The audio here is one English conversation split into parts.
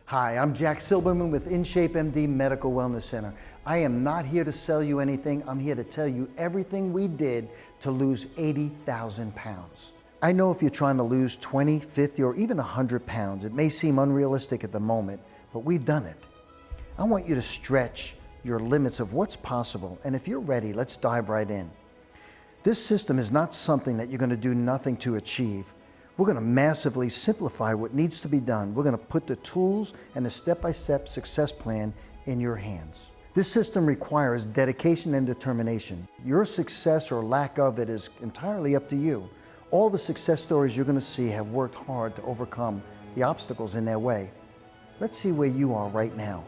Hi, I'm Jack Silberman with InShapeMD Medical Wellness Center. I am not here to sell you anything. I'm here to tell you everything we did to lose 80,000 pounds. I know if you're trying to lose 20, 50, or even 100 pounds, it may seem unrealistic at the moment, but we've done it. I want you to stretch your limits of what's possible, and if you're ready, let's dive right in. This system is not something that you're going to do nothing to achieve. We're going to massively simplify what needs to be done. We're going to put the tools and the step-by-step success plan in your hands. This system requires dedication and determination. Your success or lack of it is entirely up to you. All the success stories you're going to see have worked hard to overcome the obstacles in their way. Let's see where you are right now.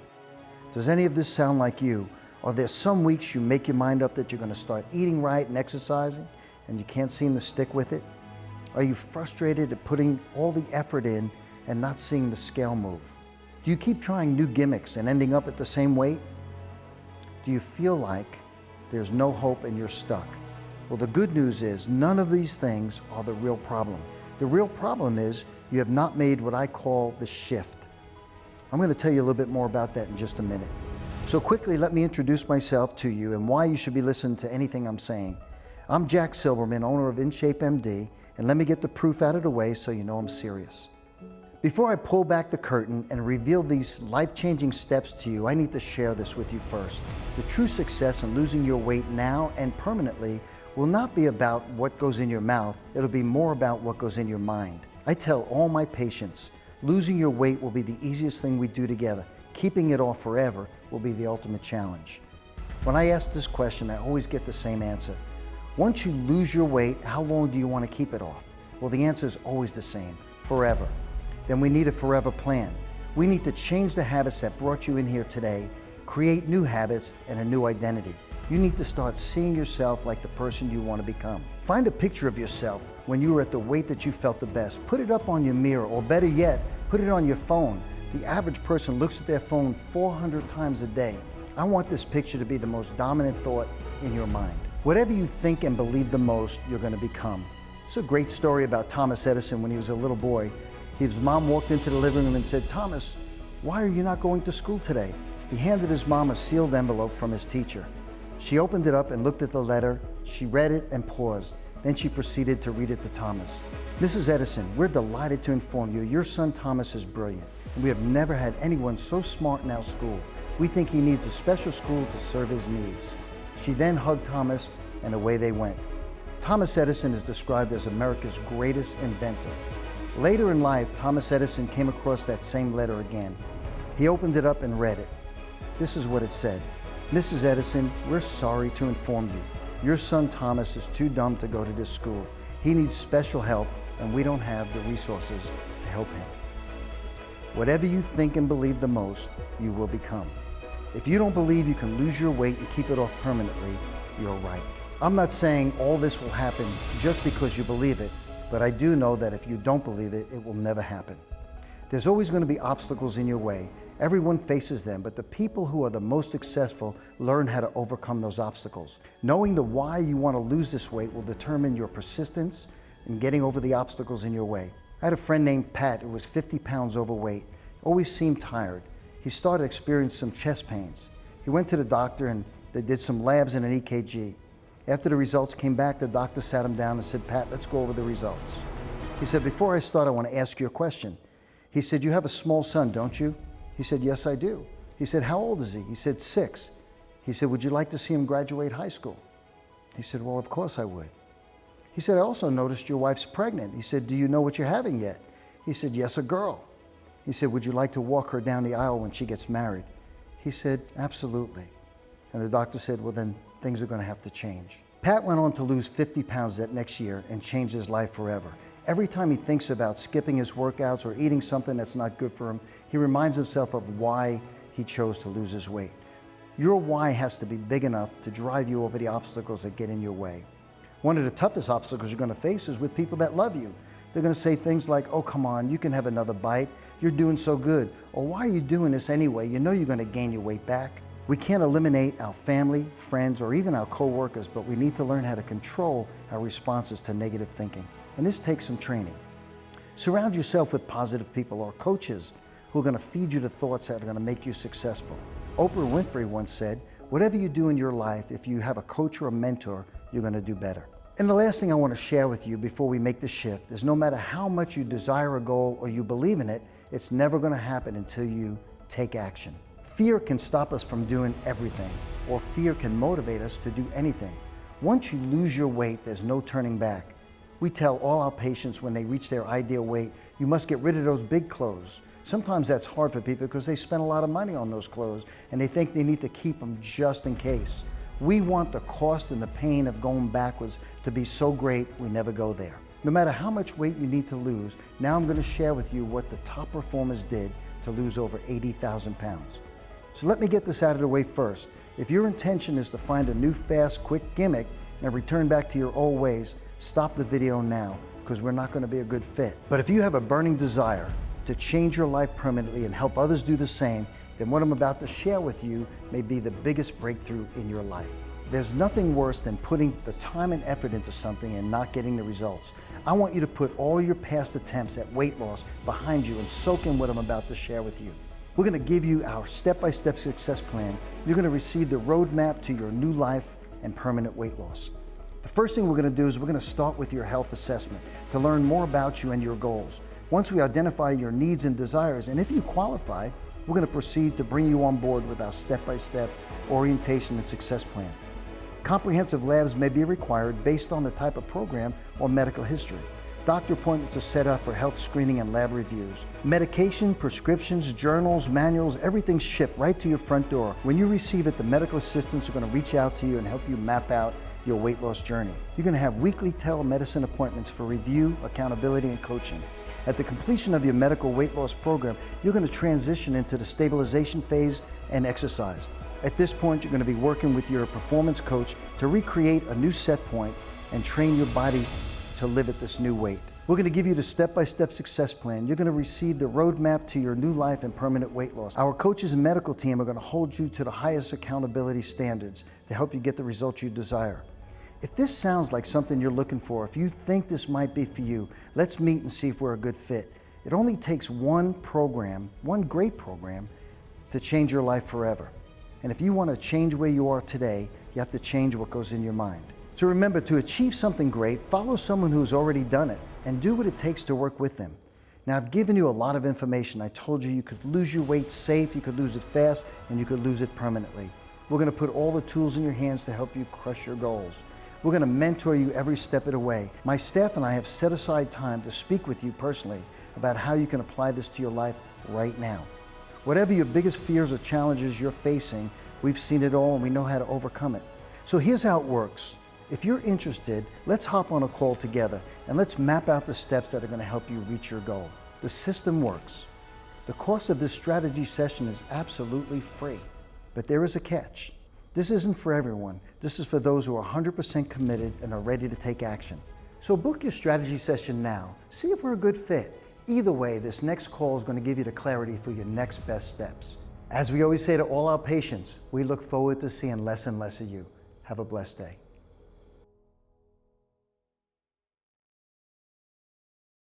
Does any of this sound like you? Are there some weeks you make your mind up that you're going to start eating right and exercising, and you can't seem to stick with it? Are you frustrated at putting all the effort in and not seeing the scale move? Do you keep trying new gimmicks and ending up at the same weight? Do you feel like there's no hope and you're stuck? Well, the good news is none of these things are the real problem. The real problem is you have not made what I call the shift. I'm going to tell you a little bit more about that in just a minute. So quickly, let me introduce myself to you and why you should be listening to anything I'm saying. I'm Jack Silberman, owner of InShapeMD, and let me get the proof out of the way so you know I'm serious. Before I pull back the curtain and reveal these life-changing steps to you, I need to share this with you first. The true success in losing your weight now and permanently will not be about what goes in your mouth, it'll be more about what goes in your mind. I tell all my patients, losing your weight will be the easiest thing we do together. Keeping it off forever will be the ultimate challenge. When I ask this question, I always get the same answer. Once you lose your weight, how long do you want to keep it off? Well, the answer is always the same, forever. Then we need a forever plan. We need to change the habits that brought you in here today, create new habits and a new identity. You need to start seeing yourself like the person you want to become. Find a picture of yourself when you were at the weight that you felt the best. Put it up on your mirror, or better yet, put it on your phone. The average person looks at their phone 400 times a day. I want this picture to be the most dominant thought in your mind. Whatever you think and believe the most, you're going to become. It's a great story about Thomas Edison when he was a little boy. His mom walked into the living room and said, "Thomas, why are you not going to school today?" He handed his mom a sealed envelope from his teacher. She opened it up and looked at the letter. She read it and paused. Then she proceeded to read it to Thomas. "Mrs. Edison, we're delighted to inform you your son Thomas is brilliant, and we have never had anyone so smart in our school. We think he needs a special school to serve his needs." She then hugged Thomas, and away they went. Thomas Edison is described as America's greatest inventor. Later in life, Thomas Edison came across that same letter again. He opened it up and read it. This is what it said. "Mrs. Edison, we're sorry to inform you. Your son Thomas is too dumb to go to this school. He needs special help, and we don't have the resources to help him." Whatever you think and believe the most, you will become. If you don't believe you can lose your weight and keep it off permanently, you're right. I'm not saying all this will happen just because you believe it, but I do know that if you don't believe it, it will never happen. There's always going to be obstacles in your way. Everyone faces them, but the people who are the most successful learn how to overcome those obstacles. Knowing the why you want to lose this weight will determine your persistence in getting over the obstacles in your way. I had a friend named Pat who was 50 pounds overweight, always seemed tired. He started experiencing some chest pains. He went to the doctor and they did some labs and an EKG. After the results came back, the doctor sat him down and said, "Pat, let's go over the results." He said, "Before I start, I want to ask you a question." He said, "You have a small son, don't you?" He said, "Yes, I do." He said, "How old is he?" He said, 6. He said, "Would you like to see him graduate high school?" He said, "Well, of course I would." He said, "I also noticed your wife's pregnant." He said, "Do you know what you're having yet?" He said, "Yes, a girl." He said, "Would you like to walk her down the aisle when she gets married?" He said, "Absolutely." And the doctor said, "Well, then things are going to have to change." Pat went on to lose 50 pounds that next year and change his life forever. Every time he thinks about skipping his workouts or eating something that's not good for him, he reminds himself of why he chose to lose his weight. Your why has to be big enough to drive you over the obstacles that get in your way. One of the toughest obstacles you're going to face is with people that love you. They're going to say things like, "Oh, come on, you can have another bite. You're doing so good." Or, "Why are you doing this anyway? You know you're going to gain your weight back." We can't eliminate our family, friends, or even our co-workers, but we need to learn how to control our responses to negative thinking. And this takes some training. Surround yourself with positive people or coaches who are going to feed you the thoughts that are going to make you successful. Oprah Winfrey once said, whatever you do in your life, if you have a coach or a mentor, you're going to do better. And the last thing I want to share with you before we make the shift is no matter how much you desire a goal or you believe in it, it's never going to happen until you take action. Fear can stop us from doing everything, or fear can motivate us to do anything. Once you lose your weight, there's no turning back. We tell all our patients when they reach their ideal weight, you must get rid of those big clothes. Sometimes that's hard for people because they spend a lot of money on those clothes and they think they need to keep them just in case. We want the cost and the pain of going backwards to be so great we never go there. No matter how much weight you need to lose, now I'm going to share with you what the top performers did to lose over 80,000 pounds. So let me get this out of the way first. If your intention is to find a new fast, quick gimmick and return back to your old ways, stop the video now because we're not going to be a good fit. But if you have a burning desire to change your life permanently and help others do the same, then what I'm about to share with you may be the biggest breakthrough in your life. There's nothing worse than putting the time and effort into something and not getting the results. I want you to put all your past attempts at weight loss behind you and soak in what I'm about to share with you. We're going to give you our step-by-step success plan. You're going to receive the roadmap to your new life and permanent weight loss. The first thing we're going to do is we're going to start with your health assessment to learn more about you and your goals. Once we identify your needs and desires, and if you qualify, we're going to proceed to bring you on board with our step-by-step orientation and success plan. Comprehensive labs may be required based on the type of program or medical history. Doctor appointments are set up for health screening and lab reviews. Medication, prescriptions, journals, manuals, everything's shipped right to your front door. When you receive it, the medical assistants are going to reach out to you and help you map out your weight loss journey. You're going to have weekly telemedicine appointments for review, accountability, and coaching. At the completion of your medical weight loss program, you're going to transition into the stabilization phase and exercise. At this point, you're going to be working with your performance coach to recreate a new set point and train your body to live at this new weight. We're going to give you the step-by-step success plan. You're going to receive the roadmap to your new life and permanent weight loss. Our coaches and medical team are going to hold you to the highest accountability standards to help you get the results you desire. If this sounds like something you're looking for, if you think this might be for you, let's meet and see if we're a good fit. It only takes one program, one great program, to change your life forever. And if you want to change where you are today, you have to change what goes in your mind. So remember, to achieve something great, follow someone who's already done it and do what it takes to work with them. Now, I've given you a lot of information. I told you you could lose your weight safe, you could lose it fast, and you could lose it permanently. We're going to put all the tools in your hands to help you crush your goals. We're going to mentor you every step of the way. My staff and I have set aside time to speak with you personally about how you can apply this to your life right now. Whatever your biggest fears or challenges you're facing, we've seen it all and we know how to overcome it. So here's how it works. If you're interested, let's hop on a call together and let's map out the steps that are going to help you reach your goal. The system works. The cost of this strategy session is absolutely free, but there is a catch. This isn't for everyone. This is for those who are 100% committed and are ready to take action. So book your strategy session now. See if we're a good fit. Either way, this next call is going to give you the clarity for your next best steps. As we always say to all our patients, we look forward to seeing less and less of you. Have a blessed day.